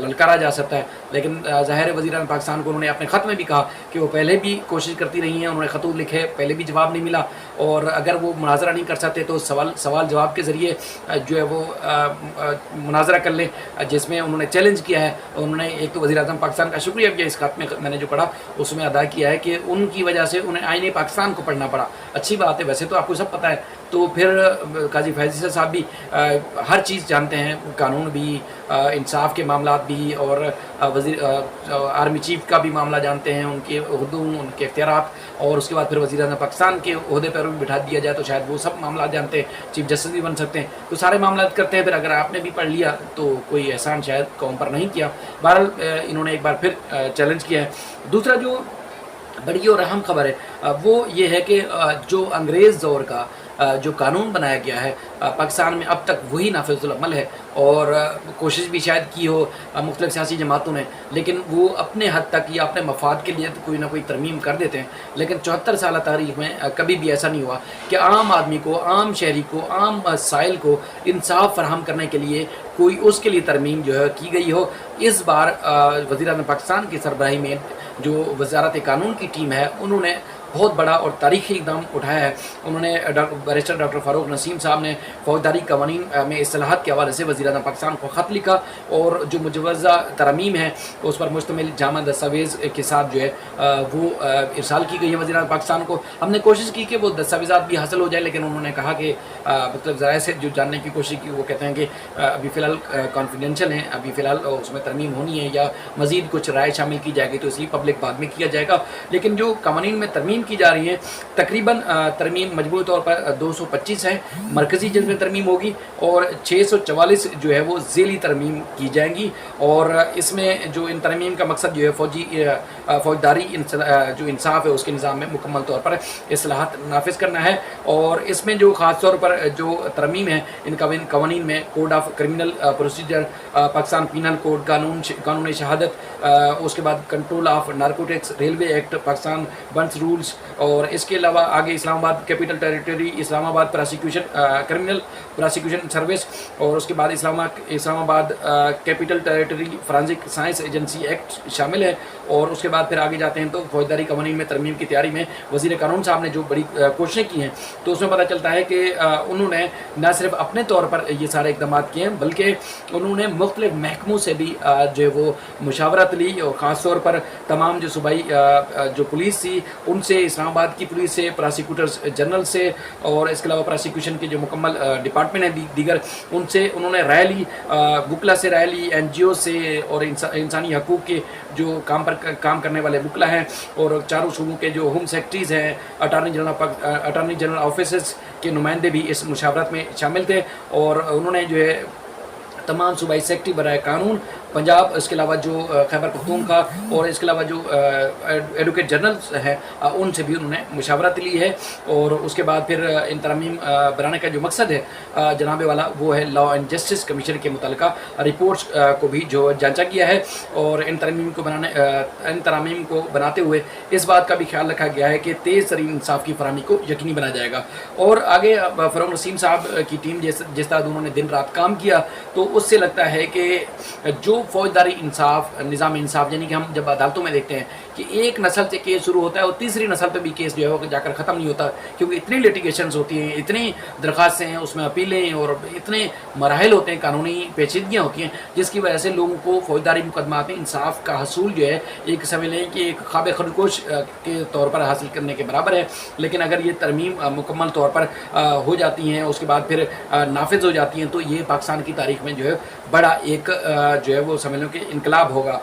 للکارا جا سکتا ہے، لیکن ظاہر وزیر اعظم پاکستان کو انہوں نے اپنے خط میں بھی کہا کہ وہ پہلے بھی کوشش کرتی رہی ہیں، انہوں نے خطوط لکھے، پہلے بھی جواب نہیں ملا، اور اگر وہ مناظرہ نہیں کر سکتے تو سوال جواب کے ذریعے جو ہے وہ مناظرہ کر لیں، جس میں انہوں نے چیلنج کیا ہے۔ انہوں نے ایک تو وزیر اعظم پاکستان کا شکریہ بھی اس خط میں نے جو پڑھا اس میں ادا کیا ہے کہ ان کی وجہ سے انہیں آئین پاکستان کو پڑھنا پڑا، اچھی بات ہے، ویسے تو آپ کو سب پتہ ہے۔ تو پھر قاضی فیض صاحب بھی ہر چیز جانتے ہیں، قانون بھی، انصاف کے معاملات بھی، اور آرمی چیف کا بھی معاملہ جانتے ہیں، ان کے عہدوں، ان کے اختیارات، اور اس کے بعد پھر وزیر اعظم پاکستان کے عہدے پر بھی بٹھا دیا جائے تو شاید وہ سب معاملات جانتے ہیں، چیف جسٹس بھی بن سکتے ہیں، تو سارے معاملات کرتے ہیں۔ پھر اگر آپ نے بھی پڑھ لیا تو کوئی احسان شاید قوم پر نہیں کیا۔ بہرحال انہوں نے ایک بار پھر چیلنج کیا ہے۔ دوسرا جو بڑی اور اہم خبر ہے وہ یہ ہے کہ جو انگریز دور کا جو قانون بنایا گیا ہے پاکستان میں اب تک وہی نافذ العمل ہے، اور کوشش بھی شاید کی ہو مختلف سیاسی جماعتوں نے، لیکن وہ اپنے حد تک یا اپنے مفاد کے لیے کوئی نہ کوئی ترمیم کر دیتے ہیں، لیکن 74 سالہ تاریخ میں کبھی بھی ایسا نہیں ہوا کہ عام آدمی کو، عام شہری کو، عام سائل کو انصاف فراہم کرنے کے لیے کوئی اس کے لیے ترمیم جو ہے کی گئی ہو۔ اس بار وزیر اعظم پاکستان کی سربراہی میں جو وزارت قانون کی ٹیم ہے انہوں نے بہت بڑا اور تاریخی اقدام اٹھایا ہے۔ انہوں نے بیرسٹر ڈاکٹر فاروق نسیم صاحب نے فوجداری قوانین میں اصلاحات کے حوالے سے وزیر اعظم پاکستان کو خط لکھا، اور جو مجوزہ ترامیم ہے اس پر مشتمل جامع دستاویز کے ساتھ جو ہے وہ ارسال کی گئی ہے وزیر اعظم پاکستان کو۔ ہم نے کوشش کی کہ وہ دستاویزات بھی حاصل ہو جائے، لیکن انہوں نے کہا کہ مطلب ذرائع سے جو جاننے کی کوشش کی وہ کہتے ہیں کہ ابھی فی الحال کانفیڈینشیل ہیں، ابھی فی الحال اس میں ترمیم ہونی ہے یا مزید کچھ رائے شامل کی جائے گی تو اس لیے پبلک بعد میں کیا جائے گا۔ لیکن جو قوانین میں ترمیم کی جا رہی ہیں تقریباً ترمیم مجموعی طور پر 225 ہیں مرکزی جن میں ترمیم ہوگی، اور 644 جو ہے وہ ذیلی ترمیم کی جائیں گی، اور اس میں جو ان ترمیم کا مقصد جو ہے فوجداری جو انصاف ہے اس کے نظام میں مکمل طور پر اصلاحات نافذ کرنا ہے۔ اور اس میں جو خاص طور پر جو ترمیم ہے ان قوانین میں code of criminal procedure, Pakistan penal code, قانون شہادت، اس کے بعد control of narcotics, railway act, Pakistan بنس رولز، اور اس کے علاوہ آگے اسلام آباد کیپٹل ٹیریٹری، اسلام آباد کرمنل پراسیکیوشن سروس، اور اس کے بعد اسلام آباد capital territory forensic science agency act شامل ہے۔ اور اس کے بعد پھر آگے جاتے ہیں تو فوجداری قوانین میں ترمیم کی تیاری میں وزیر قانون صاحب نے جو بڑی کوششیں کی ہیں تو اس میں پتہ چلتا ہے کہ انہوں نے نہ صرف اپنے طور پر یہ سارے اقدامات کیے ہیں بلکہ انہوں نے مختلف محکموں سے بھی جو ہے وہ مشاورت لی، اور خاص طور پر تمام جو صوبائی جو پولیس تھی ان سے، اسلام آباد کی پولیس سے، پراسیکیوٹرز جنرل سے، اور اس کے علاوہ پراسیکیوشن کے جو مکمل ڈپارٹمنٹ ہیں دیگر ان سے انہوں نے رائے لی، وکلا سے رائے لی، این جی او سے، اور انسانی حقوق کے جو کام کرنے والے وکلا ہیں، اور چاروں صوبوں کے جو ہوم سیکرٹریز ہیں، اٹارنی جنرل آفیسز کے نمائندے بھی اس مشاورت میں شامل تھے، اور انہوں نے جو ہے تمام صوبائی سیکرٹری برائے قانون پنجاب، اس کے علاوہ جو خیبر پختونخوا اور اس کے علاوہ جو ایڈوکیٹ جنرلز ہیں ان سے بھی انہوں نے مشاورت لی ہے۔ اور اس کے بعد پھر ان ترمیم بنانے کا جو مقصد ہے جناب والا وہ ہے لا اینڈ جسٹس کمیشن کے متعلقہ رپورٹس کو بھی جو جانچا گیا ہے، اور ان ترامیم کو بناتے ہوئے اس بات کا بھی خیال رکھا گیا ہے کہ تیز ترین انصاف کی فراہمی کو یقینی بنایا جائے گا۔ اور آگے فاروق نسیم صاحب کی ٹیم جس طرح انہوں نے دن رات کام کیا تو اس سے لگتا ہے کہ جو فوجداری انصاف، نظام انصاف، یعنی کہ ہم جب عدالتوں میں دیکھتے ہیں کہ ایک نسل سے کیس شروع ہوتا ہے اور تیسری نسل پہ بھی کیس جو ہے وہ جا کر ختم نہیں ہوتا، کیونکہ اتنی لیٹیگیشنز ہوتی ہیں، اتنی درخواستیں ہیں، اس میں اپیلیں اور اتنے مراحل ہوتے ہیں، قانونی پیچیدگیاں ہوتی ہیں، جس کی وجہ سے لوگوں کو فوجداری مقدمات میں انصاف کا حصول جو ہے ایک سمجھ لیں کہ ایک خواب خودکش کے طور پر حاصل کرنے کے برابر ہے۔ لیکن اگر یہ ترمیم مکمل طور پر ہو جاتی ہیں، اس کے بعد پھر نافذ ہو جاتی ہیں، تو یہ پاکستان کی تاریخ میں جو ہے بڑا ایک جو ہے وہ سمجھ لو کہ انقلاب ہوگا۔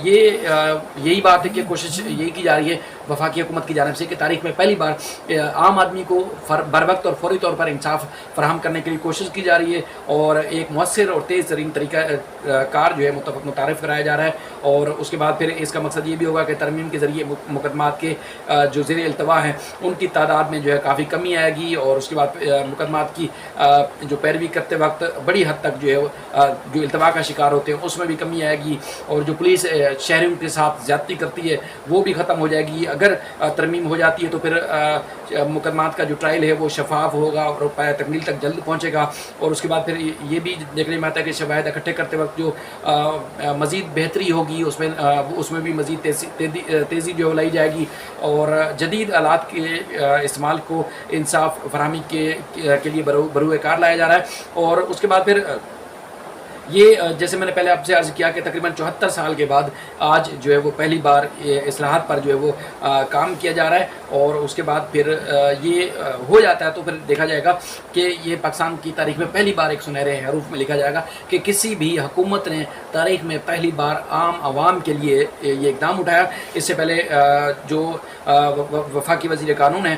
یہی بات ہے کہ کوشش یہی کی جا رہی ہے وفاقی حکومت کی جانب سے کہ تاریخ میں پہلی بار عام آدمی کو بر وقت اور فوری طور پر انصاف فراہم کرنے کے لیے کوشش کی جا رہی ہے، اور ایک مؤثر اور تیز ترین طریقہ کار جو ہے متعارف کرایا جا رہا ہے۔ اور اس کے بعد پھر اس کا مقصد یہ بھی ہوگا کہ ترمیم کے ذریعے مقدمات کے جو زیر التوا ہیں ان کی تعداد میں جو ہے کافی کمی آئے گی، اور اس کے بعد مقدمات کی جو پیروی کرتے وقت بڑی حد تک جو ہے جو التوا کا شکار ہوتے ہیں اس میں بھی کمی آئے گی، اور جو پولیس شہریوں کے ساتھ زیادتی کرتی ہے وہ بھی ختم ہو جائے گی۔ اگر ترمیم ہو جاتی ہے تو پھر مقدمات کا جو ٹرائل ہے وہ شفاف ہوگا اور پایہ تکمیل تک جلد پہنچے گا، اور اس کے بعد پھر یہ بھی دیکھنے میں آتا ہے کہ شواہد اکٹھے کرتے وقت جو مزید بہتری ہوگی اس میں بھی مزید تیزی جو لائی جائے گی، اور جدید آلات کے استعمال کو انصاف فراہمی کے لیے بروئے کار لایا جا رہا ہے۔ اور اس کے بعد پھر یہ جیسے میں نے پہلے آپ سے عرض کیا کہ تقریباً 74 سال کے بعد آج جو ہے وہ پہلی بار اصلاحات پر جو ہے وہ کام کیا جا رہا ہے، اور اس کے بعد پھر یہ ہو جاتا ہے تو پھر دیکھا جائے گا کہ یہ پاکستان کی تاریخ میں پہلی بار ایک سنہرے حروف میں لکھا جائے گا کہ کسی بھی حکومت نے تاریخ میں پہلی بار عام عوام کے لیے یہ اقدام اٹھایا۔ اس سے پہلے جو وفاقی وزیر قانون ہے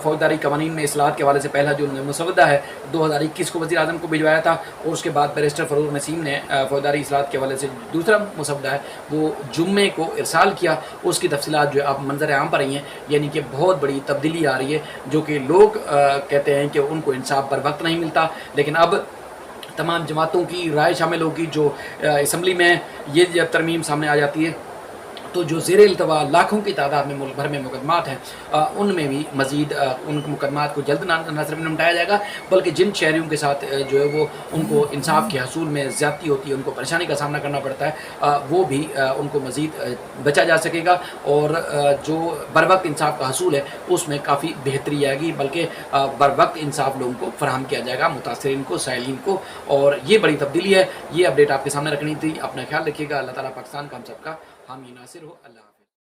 فوجداری قوانین میں اصلاحات کے حوالے سے پہلا جو مسودہ ہے 2021 کو وزیر اعظم کو بھجوایا تھا، اور اس کے بعد بیرسٹر فروغ نسیم نے فوجداری اصلاحات کے حوالے سے دوسرا مسودہ ہے وہ جمعے کو ارسال کیا۔ اس کی تفصیلات جو اب منظر عام پر رہی ہیں، یعنی کہ بہت بڑی تبدیلی آ رہی ہے، جو کہ لوگ کہتے ہیں کہ ان کو انصاف پر وقت نہیں ملتا، لیکن اب تمام جماعتوں کی رائے شامل ہوگی۔ جو اسمبلی میں یہ جب ترمیم سامنے آ جاتی ہے تو جو زیر التوا لاکھوں کی تعداد میں ملک بھر میں مقدمات ہیں ان میں بھی مزید ان مقدمات کو جلد نہ صرف نمٹایا جائے گا، بلکہ جن شہریوں کے ساتھ جو ہے وہ ان کو انصاف کے حصول میں زیادتی ہوتی ہے، ان کو پریشانی کا سامنا کرنا پڑتا ہے، وہ بھی ان کو مزید بچا جا سکے گا، اور جو بر وقت انصاف کا حصول ہے اس میں کافی بہتری آئے گی، بلکہ بر وقت انصاف لوگوں کو فراہم کیا جائے گا، متاثرین کو، سائلین کو، اور یہ بڑی تبدیلی ہے۔ یہ اپڈیٹ آپ کے سامنے رکھنی تھی۔ اپنا خیال رکھیے گا۔ اللہ تعالیٰ پاکستان کا ہم سب کا حامی ناصر ہو۔ اللہ